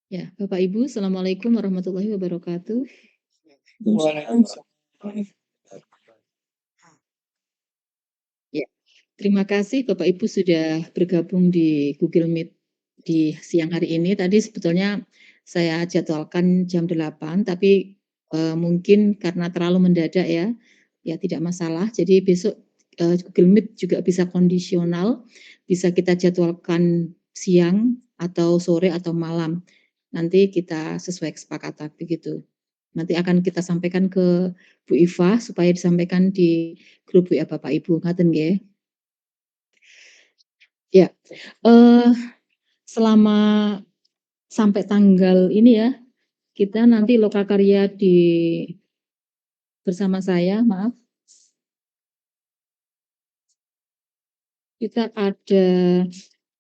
Ya, Bapak Ibu, Assalamualaikum warahmatullahi wabarakatuh. Ya, terima kasih Bapak Ibu sudah bergabung di Google Meet di siang hari ini. Tadi sebetulnya saya jadwalkan jam 8, tapi mungkin karena terlalu mendadak ya, ya tidak masalah. Jadi besok Google Meet juga bisa kondisional, bisa kita jadwalkan siang atau sore atau malam. Nanti kita sesuai kesepakatan begitu. Nanti akan kita sampaikan ke Bu Iva supaya disampaikan di grup WA Bapak Ibu, ngaten nggih. Ya, eee, selama sampai tanggal ini ya, kita nanti lokakarya bersama saya, maaf, kita ada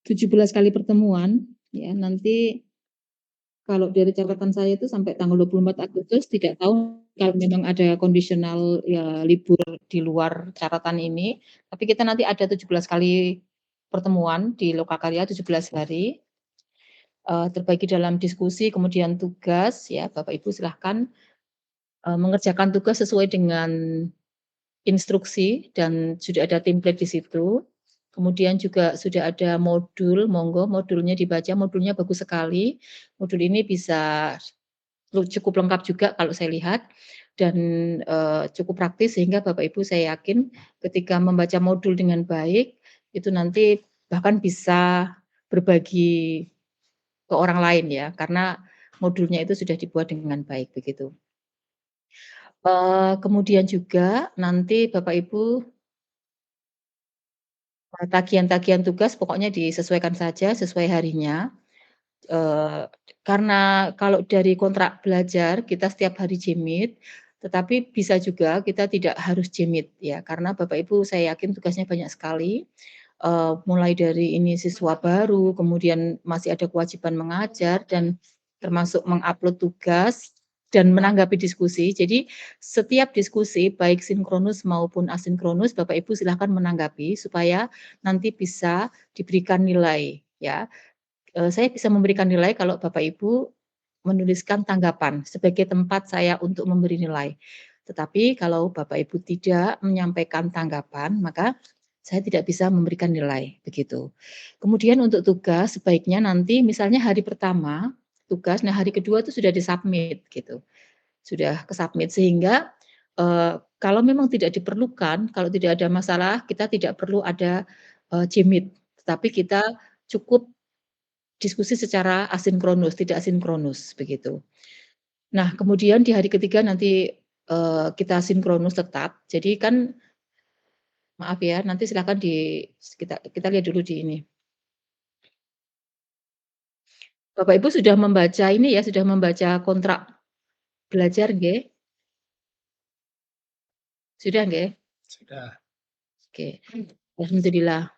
17 kali pertemuan, ya. Nanti kalau dari catatan saya itu sampai tanggal 24 Agustus, tidak tahu kalau memang ada kondisional ya libur di luar catatan ini, tapi kita nanti ada 17 kali pertemuan di Lokakarya 17 hari, terbagi dalam diskusi kemudian tugas ya, Bapak Ibu silahkan, mengerjakan tugas sesuai dengan instruksi dan sudah ada template di situ. Kemudian juga sudah ada modul, monggo modulnya dibaca, modulnya bagus sekali. Modul ini bisa cukup lengkap juga kalau saya lihat dan, cukup praktis sehingga Bapak Ibu saya yakin ketika membaca modul dengan baik, itu nanti bahkan bisa berbagi ke orang lain ya, karena modulnya itu sudah dibuat dengan baik begitu. Kemudian juga nanti Bapak Ibu, tagihan-tagihan tugas pokoknya disesuaikan saja sesuai harinya. Karena kalau dari kontrak belajar kita setiap hari jimit, tetapi bisa juga kita tidak harus jimit ya, karena Bapak Ibu saya yakin tugasnya banyak sekali, mulai dari ini siswa baru, kemudian masih ada kewajiban mengajar dan termasuk mengupload tugas dan menanggapi diskusi. Jadi setiap diskusi baik sinkronus maupun asinkronus Bapak Ibu silahkan menanggapi supaya nanti bisa diberikan nilai ya. Saya bisa memberikan nilai kalau Bapak Ibu menuliskan tanggapan sebagai tempat saya untuk memberi nilai. Tetapi kalau Bapak Ibu tidak menyampaikan tanggapan, maka saya tidak bisa memberikan nilai, begitu. Kemudian untuk tugas sebaiknya nanti misalnya hari pertama tugas, nah hari kedua itu sudah di-submit gitu, sudah ke-submit sehingga, kalau memang tidak diperlukan, kalau tidak ada masalah, kita tidak perlu ada, jimit, tetapi kita cukup diskusi secara asinkronus, tidak sinkronus, begitu. Nah, kemudian di hari ketiga nanti, kita sinkronus tetap. Jadi kan maaf ya, nanti silakan kita kita lihat dulu di ini. Bapak Ibu sudah membaca ini ya, sudah membaca kontrak belajar nggih? Sudah nggih? Sudah. Oke, alhamdulillah.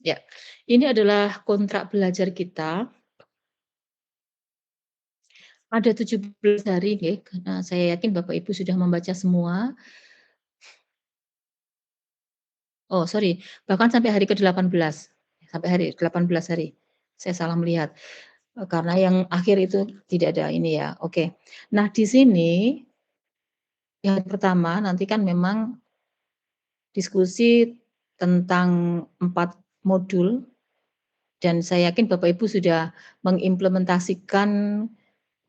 Ya, ini adalah kontrak belajar kita, ada 17 hari nggih, karena saya yakin Bapak Ibu sudah membaca semua. Oh sorry, bahkan sampai hari ke-18, sampai hari 18 hari. Saya salah melihat, karena yang akhir itu tidak ada ini ya, oke. Nah di sini, yang pertama nanti kan memang diskusi tentang 4 modul dan saya yakin Bapak Ibu sudah mengimplementasikan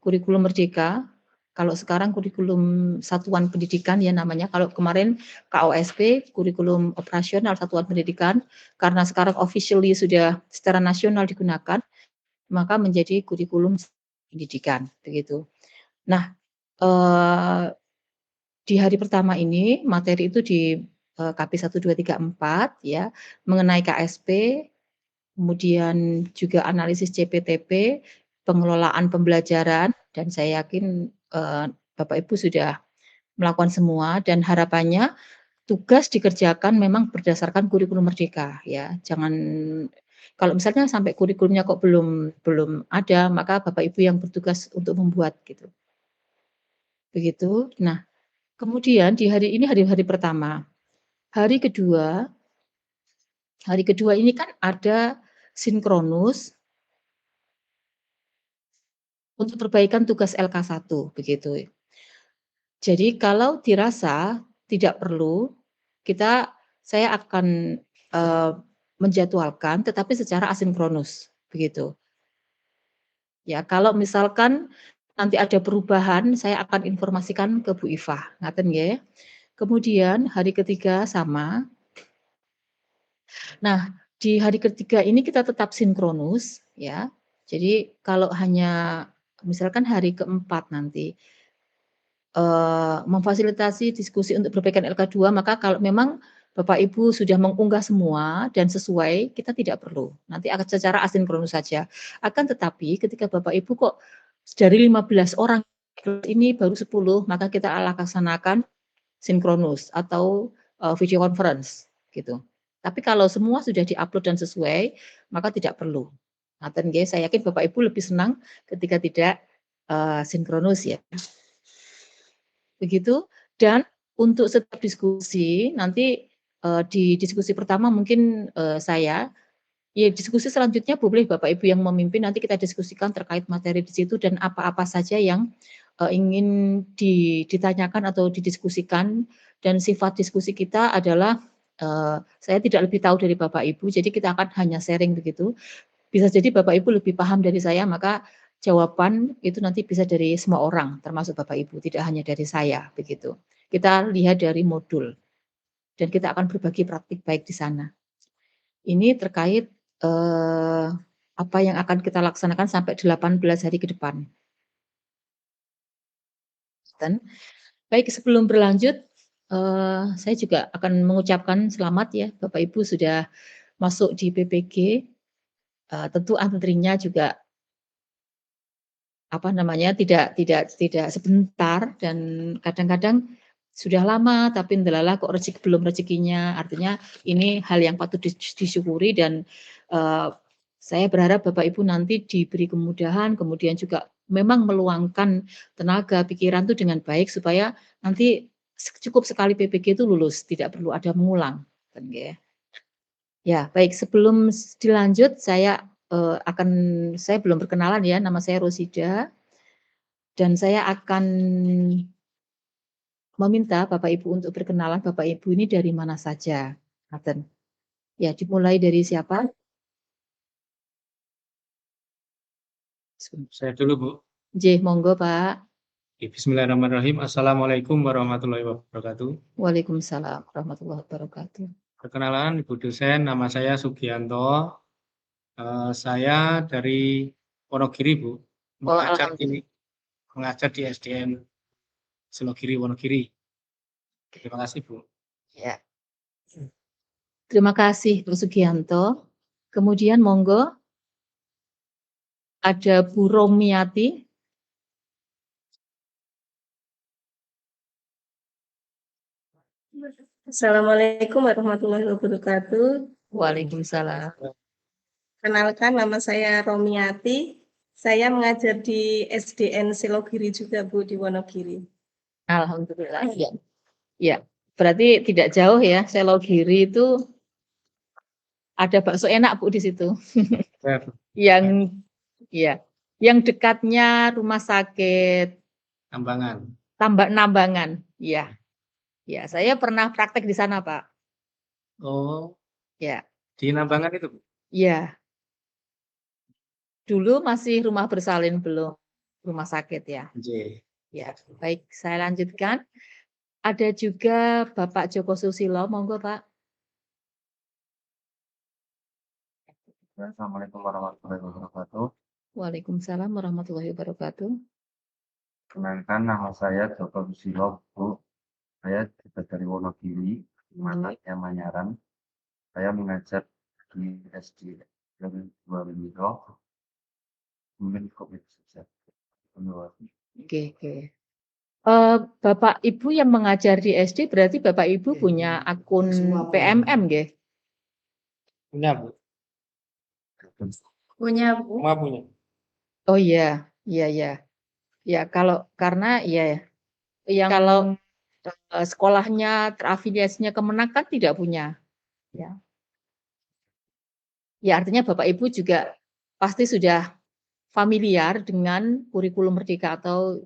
kurikulum Merdeka. Kalau sekarang kurikulum satuan pendidikan ya namanya, kalau kemarin KOSP, kurikulum operasional satuan pendidikan, karena sekarang officially sudah secara nasional digunakan, maka menjadi kurikulum pendidikan, begitu. Nah, eee, di hari pertama ini materi itu di, KP 1, 2, 3, 4 ya, mengenai KSP, kemudian juga analisis CPTP, pengelolaan pembelajaran, dan saya yakin, Bapak Ibu sudah melakukan semua dan harapannya tugas dikerjakan memang berdasarkan kurikulum Merdeka ya, jangan kalau misalnya sampai kurikulumnya kok belum belum ada, maka Bapak Ibu yang bertugas untuk membuat gitu, begitu. Nah, kemudian di hari ini hari pertama, hari kedua hari kedua ini kan ada sinkronus untuk perbaikan tugas LK1 begitu. Jadi kalau dirasa tidak perlu, saya akan, menjadwalkan tetapi secara asinkronus, begitu. Ya kalau misalkan nanti ada perubahan, saya akan informasikan ke Bu Ifah, ngaten nggih. Kemudian hari ketiga sama. Nah, di hari ketiga ini kita tetap sinkronus ya. Jadi kalau hanya misalkan hari keempat nanti memfasilitasi diskusi untuk perbaikan LK2, maka kalau memang Bapak Ibu sudah mengunggah semua dan sesuai, kita tidak perlu. Nanti akan secara asinkronus saja. Akan tetapi ketika Bapak Ibu kok dari 15 orang ini baru 10, maka kita laksanakan sinkronus atau, video conference gitu. Tapi kalau semua sudah di-upload dan sesuai, maka tidak perlu. Ngaten nggih, saya yakin Bapak Ibu lebih senang ketika tidak, sinkronus ya. Begitu, dan untuk setiap diskusi nanti, di diskusi pertama mungkin, saya, ya diskusi selanjutnya boleh Bapak Ibu yang memimpin nanti kita diskusikan terkait materi di situ dan apa-apa saja yang, ingin ditanyakan atau didiskusikan dan sifat diskusi kita adalah, saya tidak lebih tahu dari Bapak Ibu, jadi kita akan hanya sharing begitu. Bisa jadi Bapak Ibu lebih paham dari saya, maka jawaban itu nanti bisa dari semua orang, termasuk Bapak Ibu, tidak hanya dari saya, begitu. Kita lihat dari modul dan kita akan berbagi praktik baik di sana. Ini terkait, apa yang akan kita laksanakan sampai 18 hari ke depan. Dan baik sebelum berlanjut, saya juga akan mengucapkan selamat ya, Bapak Ibu sudah masuk di PPG, tentu antrinya juga apa namanya, tidak sebentar dan kadang-kadang sudah lama tapi ndelalah kok belum rezekinya. Artinya ini hal yang patut disyukuri dan, eee, saya berharap Bapak Ibu nanti diberi kemudahan, kemudian juga memang meluangkan tenaga, pikiran itu dengan baik supaya nanti cukup sekali PPG itu lulus, tidak perlu ada mengulang, kan nggih. Ya, baik sebelum dilanjut saya belum berkenalan ya, nama saya Rosida. Dan saya akan meminta Bapak Ibu untuk berkenalan, Bapak Ibu ini dari mana saja, ngaten. Ya, dimulai dari siapa? Saya dulu, Bu. Nggih, monggo, Pak. Bismillahirrahmanirrahim. Assalamualaikum warahmatullahi wabarakatuh. Waalaikumsalam warahmatullahi wabarakatuh. Perkenalan, Ibu dosen, nama saya Sugianto. Saya dari Wonogiri, Bu. Oh, Mengajar di alhamdulillah. mengajar di SDN Selogiri, Wonogiri. Terima kasih, Bu. Ya. Terima kasih, Pak Sugianto. Kemudian monggo ada Bu Romiati. Assalamualaikum warahmatullahi wabarakatuh. Waalaikumsalam. Kenalkan nama saya Romiati. Saya mengajar di SDN Selogiri juga Bu di Wonogiri. Alhamdulillah, ya. Ya, berarti tidak jauh ya, Selogiri itu ada bakso enak Bu di situ. Yang iya, yang dekatnya rumah sakit Nambangan. Nambangan, iya. Iya, saya pernah praktek di sana, Pak. Oh, Ya, di Nambangan itu, Bu? iya. Dulu masih rumah bersalin, belum rumah sakit ya. Nggih. Ya, baik, saya lanjutkan. Ada juga Bapak Joko Susilo, monggo, Pak. Assalamualaikum warahmatullahi wabarakatuh. Waalaikumsalam warahmatullahi wabarakatuh. Kenalkan nama saya Joko Susilo, Bu. Saya juga dari Wonogiri, anaknya Manyaran. Saya mengajar di SD Dua Wiro, mungkin COVID saja. Oke, oke. Bapak Ibu yang mengajar di SD berarti Bapak Ibu punya akun PMM nggih? Punya, Bu. Punya, Bu. Semua punya. Oh iya, iya ya. Ya kalau karena ya yang kalau sekolahnya terafiliasinya Kemenak kan tidak punya. Ya. Ya artinya Bapak Ibu juga pasti sudah familiar dengan kurikulum Merdeka atau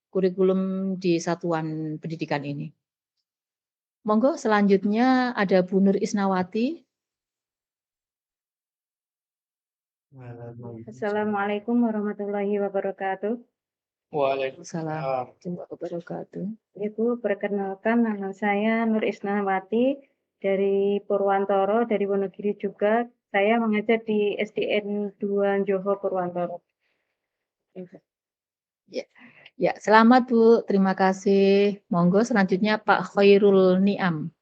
kurikulum di satuan pendidikan ini. Monggo selanjutnya ada Bu Nur Isnawati. Assalamualaikum warahmatullahi wabarakatuh. Waalaikumsalam. Waalaikumsalam warahmatullahi wabarakatuh. Ibu, perkenalkan nama saya Nur Isnawati dari Purwantoro, dari Wonogiri juga. Saya mengajar di SDN 2 Johor Purwantoro. Ya, selamat Bu, terima kasih. Monggo selanjutnya Pak Khairul Niam.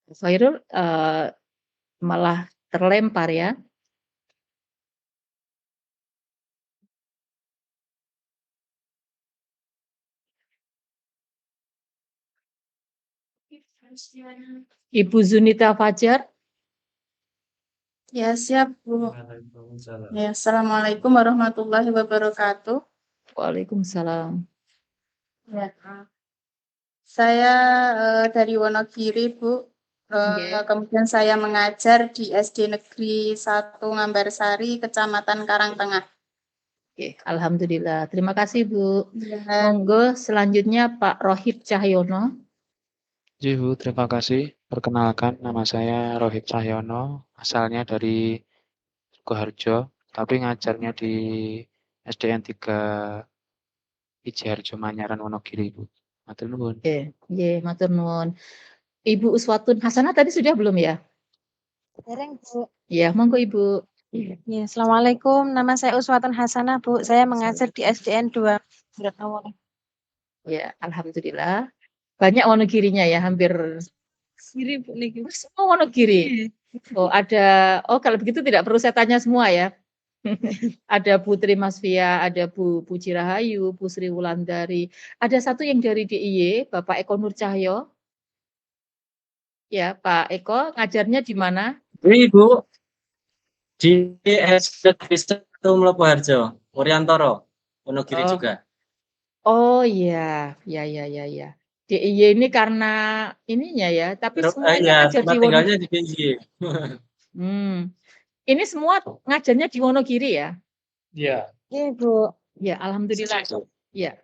Khairul malah terlempar ya. Ibu Zunita Fajar. Ya, siap, Bu. Ya, Assalamualaikum warahmatullahi wabarakatuh. Waalaikumsalam. Ya. Saya dari Wonogiri, Bu. Kemudian saya mengajar di SD Negeri 1 Ngambarsari, Kecamatan Karangtengah. Oke, alhamdulillah. Terima kasih, Bu. Ya, Monggo selanjutnya Pak Rohib Cahyono. Bu, terima kasih. Perkenalkan, nama saya Rohib Cahyono, asalnya dari Sukoharjo, tapi ngajarnya di SDN 3 Ijiharjo Manyaran Wonogiri, Bu. Matur nuwun. Oke, matur nuwun. Ibu Uswatun Hasanah tadi sudah belum ya? Dereng, Bu. Ya, monggo Ibu. Ya, Assalamualaikum. Nama saya Uswatun Hasanah, Bu. Saya mengajar di SDN 2 Beratawon. Ya, alhamdulillah. Banyak Wonogirinya ya, hampir Siri, Bu, niki. semua Wonogiri. Oh, kalau begitu tidak perlu saya tanya semua ya. Ada Putri Masfia, ada Bu Puji Rahayu, Bu Sri Wulandari. Ada satu yang dari DIY, Bapak Eko Nur Cahyo. Ya, Pak Eko, ngajarnya di mana? Ibu di SD 1 Mlopoharjo, Wuryantoro, Wonogiri juga. Oh iya, ya. DIY ini karena ininya ya, tapi semuanya ngajar di tinggalnya di Pinji. Ini semua ngajarnya di Wonogiri ya? Iya. Iya, Bu. Ya, alhamdulillah. Ya.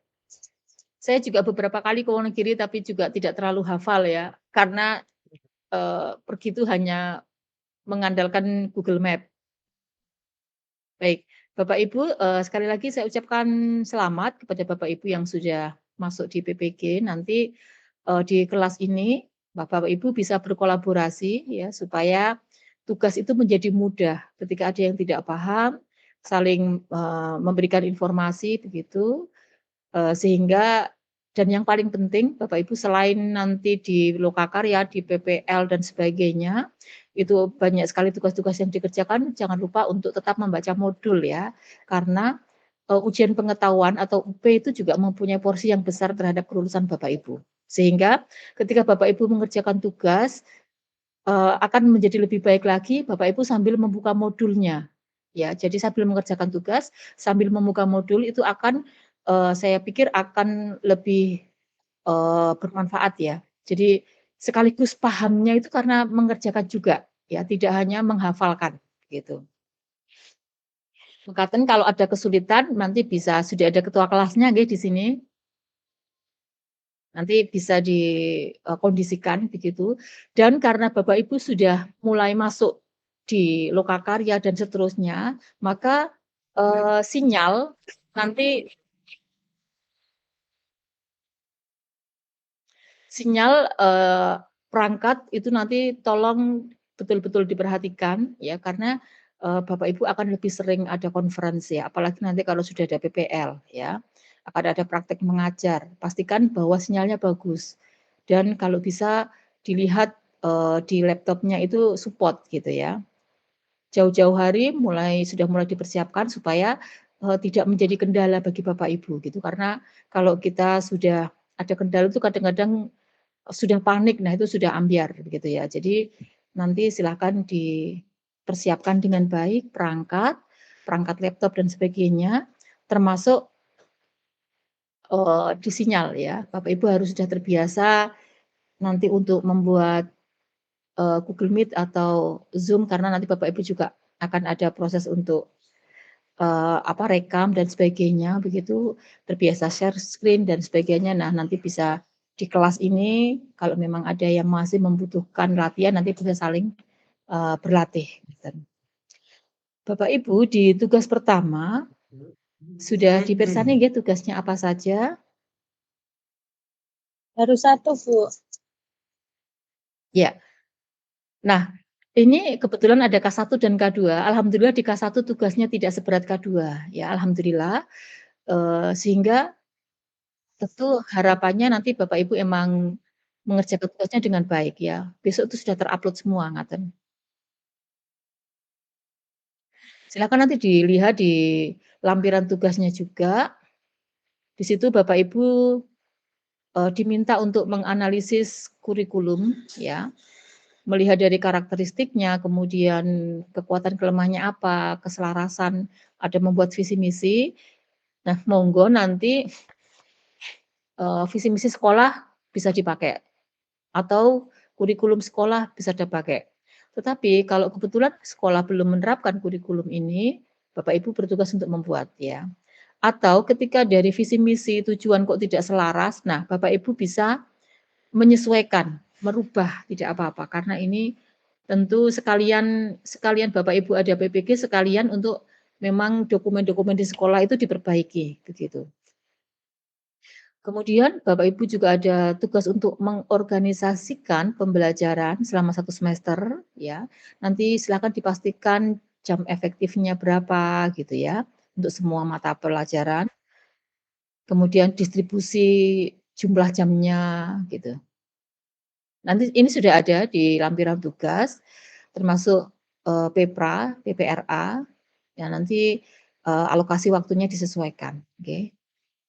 Saya juga beberapa kali ke Wonogiri tapi juga tidak terlalu hafal ya, karena pergi itu hanya mengandalkan Google Map. Baik, Bapak Ibu, sekali lagi saya ucapkan selamat kepada Bapak Ibu yang sudah masuk di PPG. Nanti di kelas ini Bapak Ibu bisa berkolaborasi ya supaya tugas itu menjadi mudah. Ketika ada yang tidak paham, saling memberikan informasi begitu, sehingga dan yang paling penting Bapak Ibu selain nanti di lokakarya, di PPL dan sebagainya, itu banyak sekali tugas-tugas yang dikerjakan, jangan lupa untuk tetap membaca modul ya. Karena ujian pengetahuan atau UP itu juga mempunyai porsi yang besar terhadap kelulusan Bapak Ibu. Sehingga ketika Bapak Ibu mengerjakan tugas akan menjadi lebih baik lagi Bapak Ibu sambil membuka modulnya. Ya, jadi sambil mengerjakan tugas, sambil membuka modul itu akan saya pikir akan lebih bermanfaat ya. Jadi sekaligus pahamnya itu karena mengerjakan juga ya, tidak hanya menghafalkan gitu. Mekaten kalau ada kesulitan nanti bisa sudah ada ketua kelasnya nggih di sini. Nanti bisa dikondisikan begitu. Dan karena Bapak Ibu sudah mulai masuk di lokakarya dan seterusnya, maka sinyal nanti perangkat itu nanti tolong betul-betul diperhatikan ya, karena Bapak Ibu akan lebih sering ada konferensi ya, apalagi nanti kalau sudah ada PPL ya, akan ada praktek mengajar. Pastikan bahwa sinyalnya bagus dan kalau bisa dilihat di laptopnya itu support gitu ya. Jauh-jauh hari sudah mulai dipersiapkan supaya, tidak menjadi kendala bagi Bapak Ibu gitu. Karena kalau kita sudah ada kendala itu kadang-kadang sudah panik, nah itu sudah ambyar gitu ya. Jadi nanti silakan dipersiapkan dengan baik perangkat laptop dan sebagainya, termasuk, di sinyal ya. Bapak Ibu harus sudah terbiasa nanti untuk membuat, Google Meet atau Zoom karena nanti Bapak Ibu juga akan ada proses untuk, rekam dan sebagainya begitu, terbiasa share screen dan sebagainya. Nah, nanti bisa di kelas ini kalau memang ada yang masih membutuhkan latihan nanti bisa saling, berlatih gitu. Bapak Ibu di tugas pertama sudah dipirsani nggih tugasnya apa saja? Baru 1, Bu. Ya. Nah, ini kebetulan ada K1 dan K2. Alhamdulillah di K1 tugasnya tidak seberat K2 ya, alhamdulillah. Sehingga tentu harapannya nanti Bapak Ibu emang mengerjakan tugasnya dengan baik ya. Besok itu sudah terupload semua ngaten. Silakan nanti dilihat di lampiran tugasnya juga. Di situ Bapak Ibu, diminta untuk menganalisis kurikulum ya. Melihat dari karakteristiknya, kemudian kekuatan kelemahannya apa, keselarasan, ada membuat visi misi. Nah, monggo nanti, visi misi sekolah bisa dipakai atau kurikulum sekolah bisa dipakai. Tetapi kalau kebetulan sekolah belum menerapkan kurikulum ini, Bapak Ibu bertugas untuk membuat ya. Atau ketika dari visi misi tujuan kok tidak selaras, nah Bapak Ibu bisa menyesuaikan, merubah, tidak apa-apa. Karena ini tentu sekalian Bapak Ibu ada PPG, sekalian untuk memang dokumen-dokumen di sekolah itu diperbaiki, begitu. Kemudian Bapak Ibu juga ada tugas untuk mengorganisasikan pembelajaran selama 1 semester, ya. Nanti silakan dipastikan jam efektifnya berapa, gitu ya, untuk semua mata pelajaran. Kemudian distribusi jumlah jamnya, gitu. Nanti ini sudah ada di lampiran tugas, termasuk, PPRA, ya nanti, alokasi waktunya disesuaikan, oke.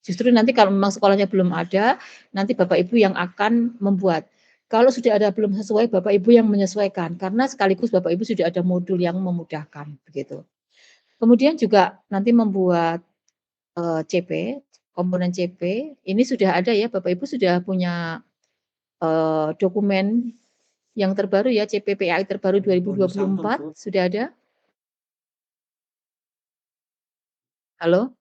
Justru nanti kalau memang sekolahnya belum ada, nanti Bapak Ibu yang akan membuat. Kalau sudah ada belum sesuai, Bapak Ibu yang menyesuaikan, karena sekaligus Bapak Ibu sudah ada modul yang memudahkan, begitu. Kemudian juga nanti membuat, CP, komponen CP, ini sudah ada ya, Bapak Ibu sudah punya, dokumen yang terbaru ya, CPPAI terbaru 2024, sudah ada? Halo?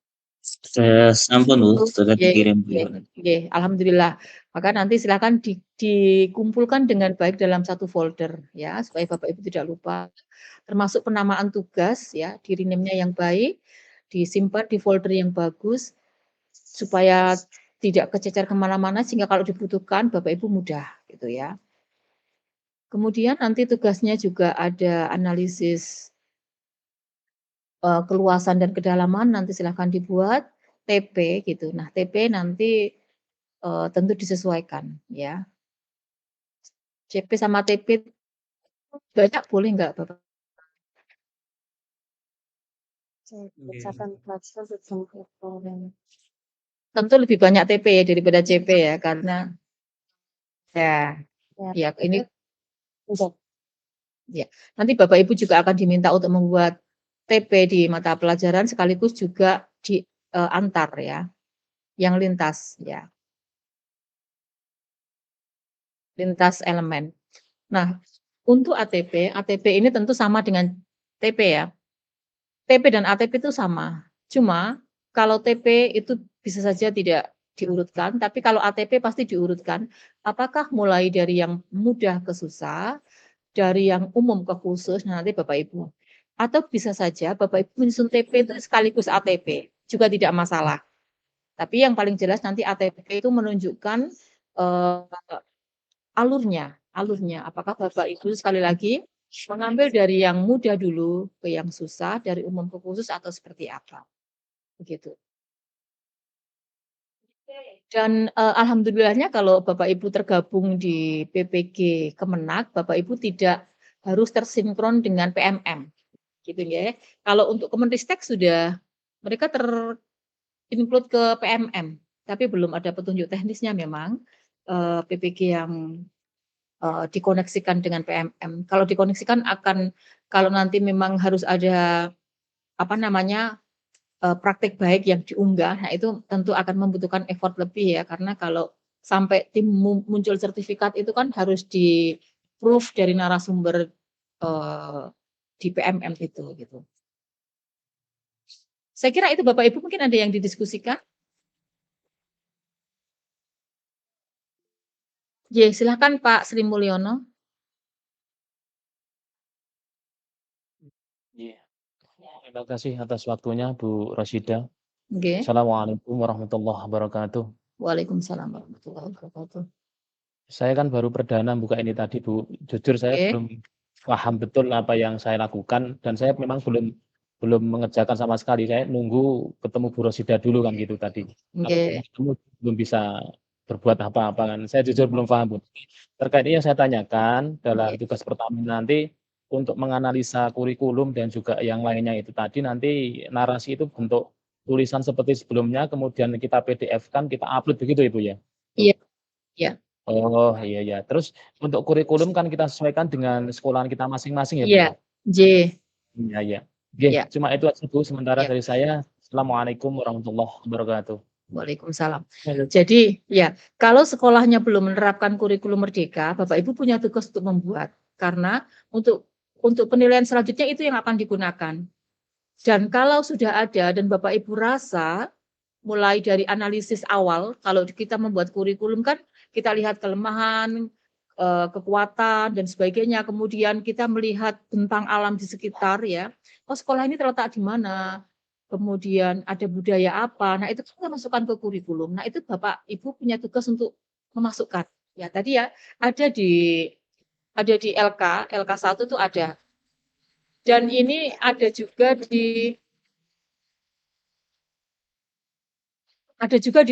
Sampun Bu, sudah Nggih dikirim. nggih nggih, alhamdulillah. Maka nanti silakan dikumpulkan dengan baik dalam satu folder ya, supaya Bapak Ibu tidak lupa. Termasuk penamaan tugas ya, di-rename-nya yang baik, disimpan di folder yang bagus, supaya tidak kececer kemana-mana sehingga kalau dibutuhkan Bapak Ibu mudah gitu ya. Kemudian nanti tugasnya juga ada analisis, keluasan dan kedalaman nanti silahkan dibuat, TP gitu. Nah TP nanti, tentu disesuaikan ya. CP sama TP banyak boleh nggak Bapak? Tentu lebih banyak TP ya daripada CP ya karena ya ya ini ya nanti Bapak Ibu juga akan diminta untuk membuat TP di mata pelajaran sekaligus juga di, antar ya, yang lintas ya. Lintas elemen. Nah, untuk ATP ini tentu sama dengan TP ya. TP dan ATP itu sama. Cuma kalau TP itu bisa saja tidak diurutkan, tapi kalau ATP pasti diurutkan. Apakah mulai dari yang mudah ke susah, dari yang umum ke khusus, nah nanti Bapak Ibu. Atau bisa saja Bapak Ibu menyusun TP itu sekaligus ATP, juga tidak masalah. Tapi yang paling jelas nanti ATP itu menunjukkan, alurnya. Apakah Bapak Ibu sekali lagi mengambil dari yang mudah dulu ke yang susah, dari umum ke khusus atau seperti apa? Begitu. Dan, alhamdulillahnya kalau Bapak Ibu tergabung di PPG Kemenak, Bapak Ibu tidak harus tersinkron dengan PMM, gitu ya. Kalau untuk Kemenristek sudah mereka ter-include ke PMM, tapi belum ada petunjuk teknisnya memang, PPG yang, dikoneksikan dengan PMM. Kalau dikoneksikan akan kalau nanti memang harus ada, apa namanya, praktik baik yang diunggah, nah itu tentu akan membutuhkan effort lebih ya, karena kalau sampai tim muncul sertifikat itu kan harus di-proof dari narasumber, di PMM itu, gitu. Saya kira itu Bapak Ibu mungkin ada yang didiskusikan? Ya, silakan Pak Sri Mulyono. Iya. Terima kasih atas waktunya Bu Rosida. Nggih. Assalamualaikum warahmatullahi wabarakatuh. Waalaikumsalam warahmatullahi wabarakatuh. Saya kan baru perdana buka ini tadi Bu. Jujur saya Oke. belum paham betul apa yang saya lakukan dan saya memang belum mengerjakan sama sekali. Saya nunggu ketemu Bu Rosida dulu kan gitu tadi. Kalau belum Nggih. ketemu belum bisa berbuat apa-apa kan. Saya jujur belum paham Bu. Terkait ini yang saya tanyakan dalam Nggih. tugas pertama nanti untuk menganalisa kurikulum dan juga yang lainnya itu tadi nanti narasi itu bentuk tulisan seperti sebelumnya kemudian kita PDF-kan, kita upload begitu Ibu ya? Iya. Iya. Oh, iya iya. Terus untuk kurikulum kan kita sesuaikan dengan sekolahan kita masing-masing ya, Bu, Iya. ya? J. Iya iya. Oke, Iya. cuma itu aja Bu sementara Iya. dari saya. Assalamualaikum warahmatullahi wabarakatuh. Waalaikumsalam. Jadi ya, kalau sekolahnya belum menerapkan kurikulum merdeka, Bapak Ibu punya tugas untuk membuat. Karena untuk penilaian selanjutnya itu yang akan digunakan. Dan kalau sudah ada dan Bapak Ibu rasa mulai dari analisis awal, kalau kita membuat kurikulum kan kita lihat kelemahan, kekuatan dan sebagainya. Kemudian kita melihat bentang alam di sekitar ya. Oh, sekolah ini terletak di mana? Kemudian ada budaya apa? Nah, itu kita masukkan ke kurikulum. Nah, itu Bapak Ibu punya tugas untuk memasukkan. Ya, tadi ya ada di LK 1 tuh ada. Dan ini ada juga di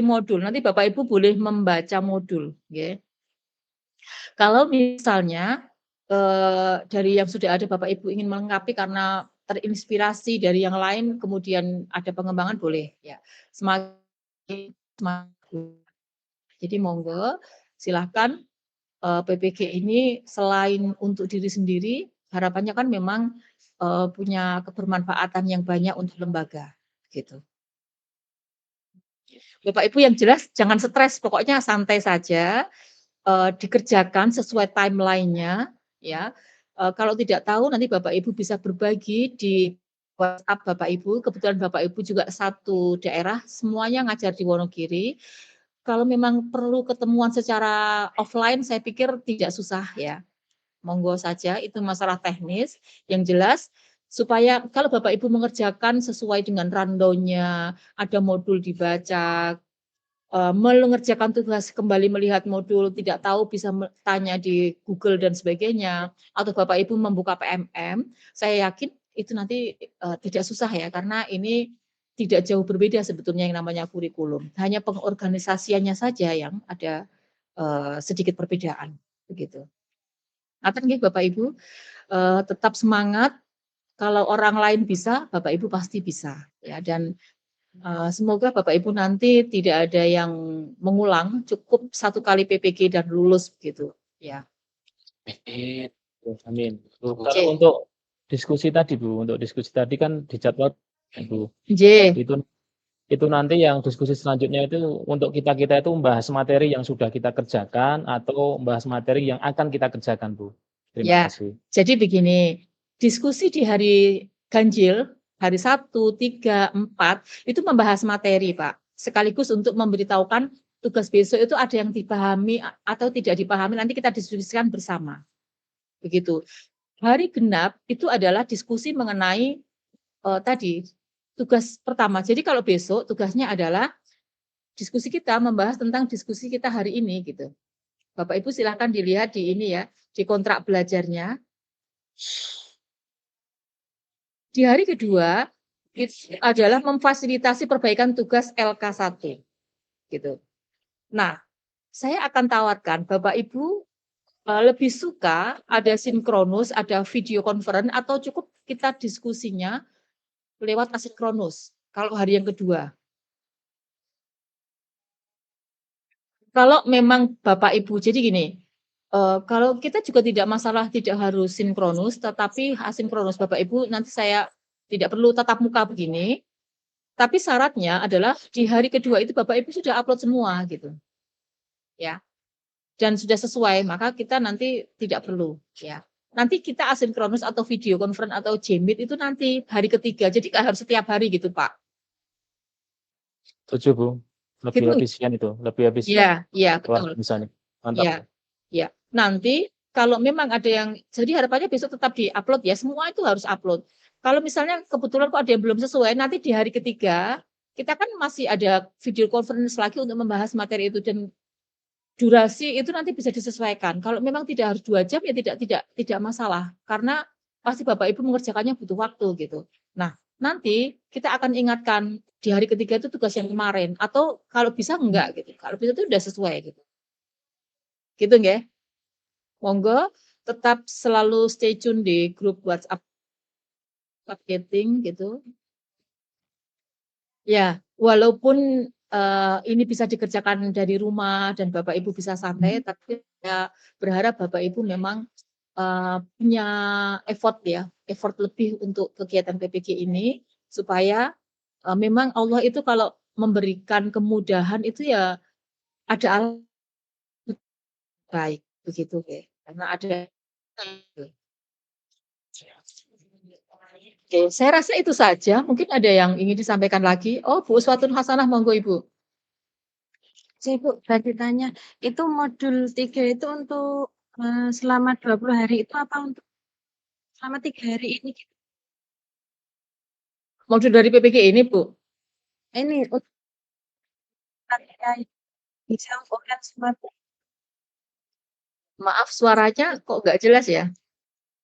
modul. Nanti Bapak Ibu boleh membaca modul, nggih. Kalau misalnya, dari yang sudah ada Bapak Ibu ingin melengkapi karena terinspirasi dari yang lain, kemudian ada pengembangan boleh, ya. Semakin jadi monggo silahkan, PPG ini selain untuk diri sendiri, harapannya kan memang, punya kebermanfaatan yang banyak untuk lembaga, gitu. Bapak Ibu yang jelas jangan stres, pokoknya santai saja, dikerjakan sesuai timeline-nya, ya. Kalau tidak tahu nanti Bapak Ibu bisa berbagi di WhatsApp Bapak Ibu, kebetulan Bapak Ibu juga satu daerah, semuanya ngajar di Wonogiri. Kalau memang perlu ketemuan secara offline, saya pikir tidak susah ya. Monggo saja, itu masalah teknis. Yang jelas, supaya kalau Bapak Ibu mengerjakan sesuai dengan rundown-nya, ada modul dibaca, mengerjakan tugas kembali melihat modul, tidak tahu bisa tanya di Google dan sebagainya, atau Bapak Ibu membuka PMM, saya yakin itu nanti, tidak susah ya, karena ini tidak jauh berbeda sebetulnya yang namanya kurikulum. Hanya pengorganisasiannya saja yang ada, sedikit perbedaan, begitu. Ngaten nggih Bapak Ibu, tetap semangat, kalau orang lain bisa, Bapak Ibu pasti bisa, ya. Dan semoga Bapak Ibu nanti tidak ada yang mengulang, cukup 1 kali PPG dan lulus begitu, ya. Amin. Amin. Bu, Oke. kalau untuk diskusi tadi Bu, untuk diskusi tadi kan dijadwal Bu. Nggih. Itu nanti yang diskusi selanjutnya itu untuk kita-kita itu membahas materi yang sudah kita kerjakan atau membahas materi yang akan kita kerjakan Bu. Terima Ya, kasih. jadi begini, diskusi di hari ganjil, hari Sabtu, 3, 4, itu membahas materi Pak, sekaligus untuk memberitahukan tugas besok itu ada yang dipahami atau tidak dipahami, nanti kita diskusikan bersama, begitu. Hari genap itu adalah diskusi mengenai, tadi, tugas pertama. Jadi kalau besok tugasnya adalah diskusi kita membahas tentang diskusi kita hari ini, gitu. Bapak Ibu silahkan dilihat di ini ya, di kontrak belajarnya. Di hari kedua, itu adalah memfasilitasi perbaikan tugas LK 1, gitu. Nah, saya akan tawarkan Bapak Ibu lebih suka ada sinkronus, ada video conference atau cukup kita diskusinya lewat asinkronus kalau hari yang kedua. Kalau memang Bapak Ibu jadi gini, kalau kita juga tidak masalah tidak harus sinkronus, tetapi asinkronus Bapak Ibu nanti saya tidak perlu tatap muka begini, tapi syaratnya adalah di hari kedua itu Bapak Ibu sudah upload semua gitu, ya. Dan sudah sesuai, maka kita nanti tidak perlu, ya. Nanti kita asinkronus atau video conference atau Jmeet itu nanti hari ketiga, jadi nggak harus setiap hari gitu, Pak. Setuju, Bu. Lebih Gitu. efisien itu, lebih efisien. Iya, iya, Wah, betul. bisa nih. Mantap. Iya, iya. Nanti kalau memang ada yang, jadi harapannya besok tetap di-upload ya, semua itu harus upload. Kalau misalnya kebetulan kok ada yang belum sesuai, nanti di hari ketiga kita kan masih ada video conference lagi untuk membahas materi itu dan durasi itu nanti bisa disesuaikan. Kalau memang tidak harus 2 jam ya tidak masalah, karena pasti Bapak Ibu mengerjakannya butuh waktu gitu. Nah, nanti kita akan ingatkan di hari ketiga itu tugas yang kemarin atau kalau bisa enggak gitu. Kalau bisa itu udah sesuai gitu. Gitu nggih? Monggo tetap selalu stay tune di grup WhatsApp marketing gitu. Ya, walaupun ini bisa dikerjakan dari rumah dan Bapak Ibu bisa santai, tapi saya berharap Bapak Ibu memang punya effort lebih untuk kegiatan PPG ini supaya memang Allah itu kalau memberikan kemudahan itu ya ada baik begitu nggih. Karena ada Oke, saya rasa itu saja. Mungkin ada yang ingin disampaikan lagi. Oh, Bu Uswatun Hasanah, monggo Ibu. Saya Bu, tadi tanya, itu modul 3 itu untuk selama 20 hari itu apa untuk selama 3 hari ini? Modul dari PPG ini, Bu. Ini untuk bisa UN semua. Maaf suaranya kok nggak jelas ya?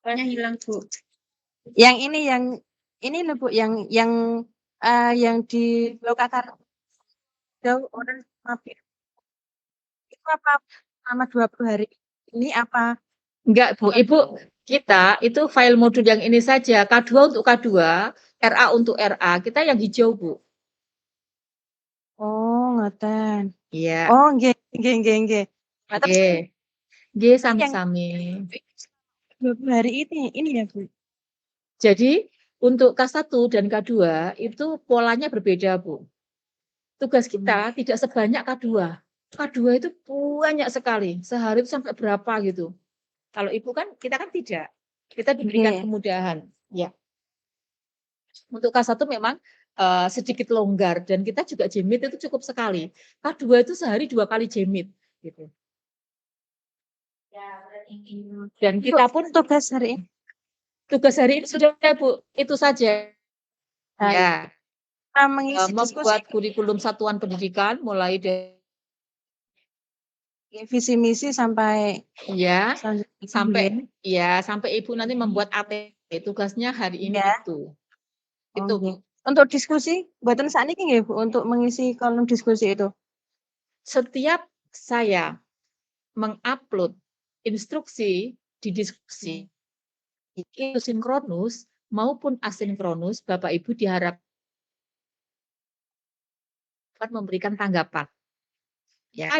Suaranya hilang Bu. Yang ini loh Bu, yang di Lokakarta jauh orang mampir. Itu apa selama 20 hari ini apa? Enggak, Bu. Ibu, kita itu file modul yang ini saja. K2 untuk K2, RA untuk RA. Kita yang hijau, Bu. Oh, ngoten. Iya. Oh, nggih. Oke. Nggih, sami-sami. 20 hari ini ya, Bu. Jadi, untuk K1 dan K2 itu polanya berbeda, Bu. Tugas kita tidak sebanyak K2. K2 itu banyak sekali. Sehari itu sampai berapa gitu. Kalau Ibu kan, kita kan tidak. Kita diberikan kemudahan. Ya. Untuk K1 memang sedikit longgar dan kita juga Jmeet itu cukup sekali. K2 itu sehari 2 kali Jmeet gitu. Dan kita pun tugas hari ini sudah ada, Bu. Itu saja. Ya. Membuat kurikulum satuan pendidikan mulai dari visi misi sampai sampai Ibu nanti membuat ATP. Tugasnya hari ini itu. Itu. Untuk diskusi, buatan saat ini nggih Bu, untuk mengisi kolom diskusi itu. Setiap saya mengupload instruksi di diskusi itu sinkronus maupun asinkronus, Bapak Ibu diharapkan memberikan tanggapan. Ya.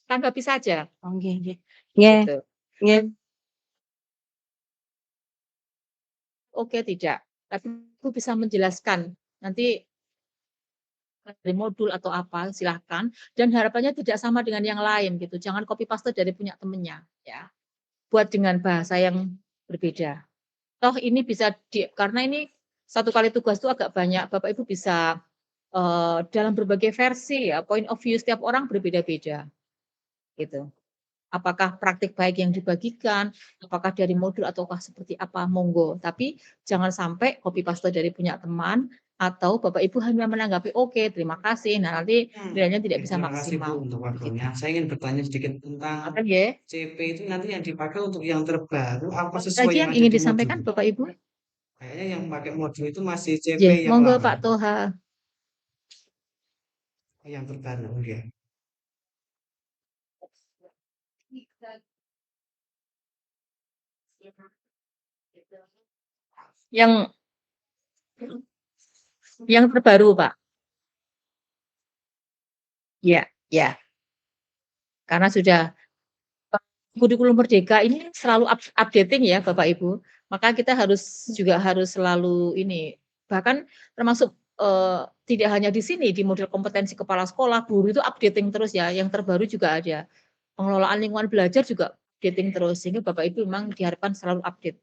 Tanggapi saja. Oh, nggih. Gitu. Nggih. Oke, tidak. Tapi Ibu bisa menjelaskan. Nanti dari modul atau apa, silahkan. Dan harapannya tidak sama dengan yang lain gitu. Jangan copy paste dari punya temennya, ya. Buat dengan bahasa yang berbeda. Toh ini bisa karena ini satu kali tugas itu agak banyak. Bapak Ibu bisa dalam berbagai versi ya, point of view setiap orang berbeda-beda. Gitu. Apakah praktik baik yang dibagikan, apakah dari modul ataukah seperti apa, monggo. Tapi jangan sampai copy paste dari punya teman atau Bapak Ibu hanya menanggapi oke, terima kasih. Nah, nanti nilainya tidak bisa maksimal. Terima kasih Bu untuk waktunya. Saya ingin bertanya sedikit tentang CP itu nanti yang dipakai untuk yang terbaru apa sesuai lagi yang yang ada ingin di disampaikan modul? Bapak Ibu? Kayaknya yang pakai modul itu masih CP yang Monggo lama. Pak Toha. Yang terbaru, ya. Yang terbaru, Pak. Ya, ya. Karena sudah kurikulum Merdeka ini selalu updating ya Bapak Ibu. Maka kita juga harus selalu ini. Bahkan termasuk tidak hanya di sini, di model kompetensi kepala sekolah, guru itu updating terus ya. Yang terbaru juga ada. Pengelolaan lingkungan belajar juga updating terus. Sehingga Bapak Ibu memang diharapkan selalu update.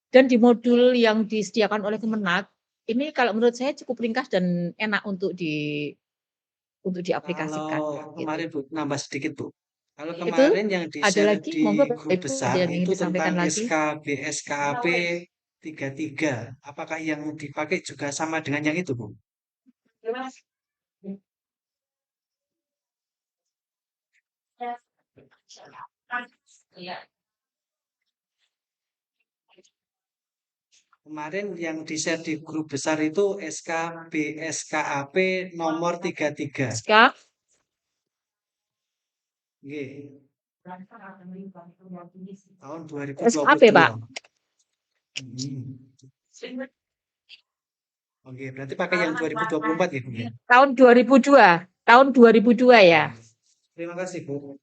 Dan di modul yang disediakan oleh Kemenak, ini kalau menurut saya cukup ringkas dan enak untuk diaplikasikan. Kalau kemarin Bu, nambah sedikit Bu. Kalau Itu kemarin yang ada di-share lagi, di monggo grup Bapak Ibu ada besar yang ingin itu tentang disampaikan lagi? SKB SKAP 33. Apakah yang dipakai juga sama dengan yang itu Bu? Kemarin yang di-share di grup besar itu SKB SKAP nomor 33. SK Nggih. Tahun SKAP, 2022. Pak. Oke, berarti pakai yang 2024 ya Bu ya? Tahun 2002. Tahun 2002 ya. Terima kasih Bu.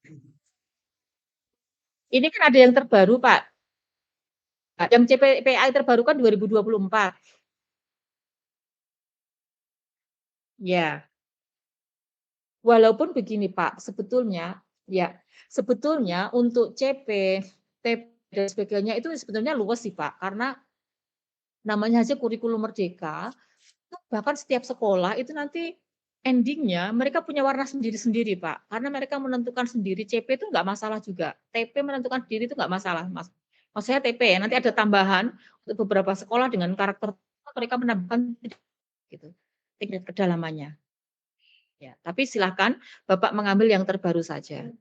Ini kan ada yang terbaru, Pak. Yang CPPA terbaru kan 2024. Ya. Walaupun begini, Pak, sebetulnya untuk CP, TP dan sebagainya itu sebetulnya luas sih, Pak. Karena namanya aja kurikulum Merdeka, bahkan setiap sekolah itu nanti endingnya mereka punya warna sendiri-sendiri, Pak. Karena mereka menentukan sendiri, CP itu nggak masalah juga. TP menentukan sendiri itu nggak masalah, Mas. Maksudnya TP ya, nanti ada tambahan untuk beberapa sekolah dengan karakter mereka menambahkan gitu, tingkat kedalamannya. Ya, tapi silakan Bapak mengambil yang terbaru saja.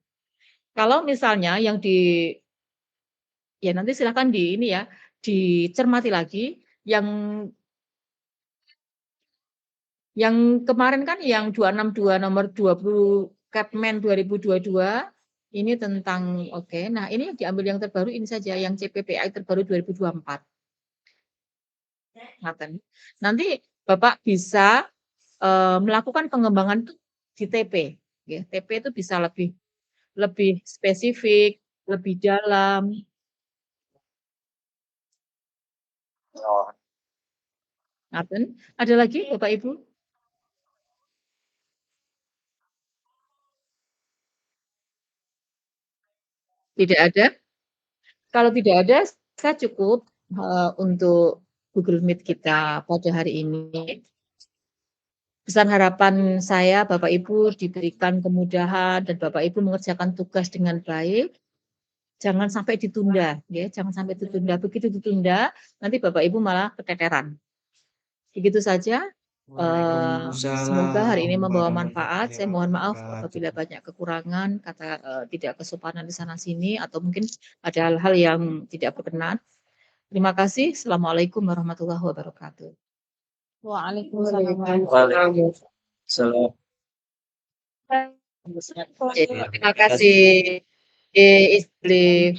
Kalau misalnya yang ya nanti silakan ini ya, dicermati lagi yang kemarin kan yang 262 nomor 20 Kepmen 2022 ini tentang nah ini diambil yang terbaru ini saja yang CPPA terbaru 2024. Nanti Bapak bisa melakukan pengembangan di TP. TP itu bisa lebih spesifik, lebih dalam. Ada lagi Bapak Ibu? Tidak ada? Kalau tidak ada, saya cukup untuk Google Meet kita pada hari ini. Pesan harapan saya, Bapak Ibu diberikan kemudahan dan Bapak Ibu mengerjakan tugas dengan baik. Jangan sampai ditunda, ya. Jangan sampai ditunda. Begitu ditunda, nanti Bapak Ibu malah keteteran. Begitu saja. Semoga hari ini membawa manfaat. Saya mohon maaf apabila banyak kekurangan, tidak kesopanan di sana sini, atau mungkin ada hal-hal yang tidak berkenan. Terima kasih. Assalamualaikum warahmatullahi wabarakatuh. Waalaikumsalam. Salam. Terima kasih. Istri.